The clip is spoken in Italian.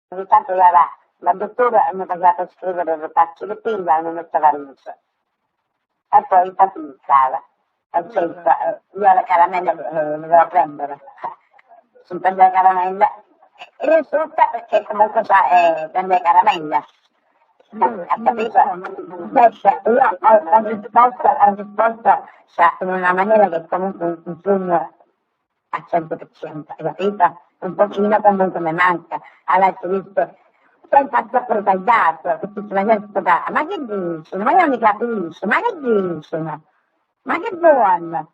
Ogni tanto la dottora mi ha faceva scrivere il retaccio di pillola e mi metteva il luce. E poi iniziava. Io la caramella le devo prendere. Si prende la caramella e risulta perché comunque prende caramella. Ha capito? Io ho risposto in una maniera che comunque un film al 100%, hai capito? Un pochino comunque mi manca. Allora ti dice, sei fatto protagliato, che ti ma che dici? Ma io non mi capisco, ma che dici? Ma che buono!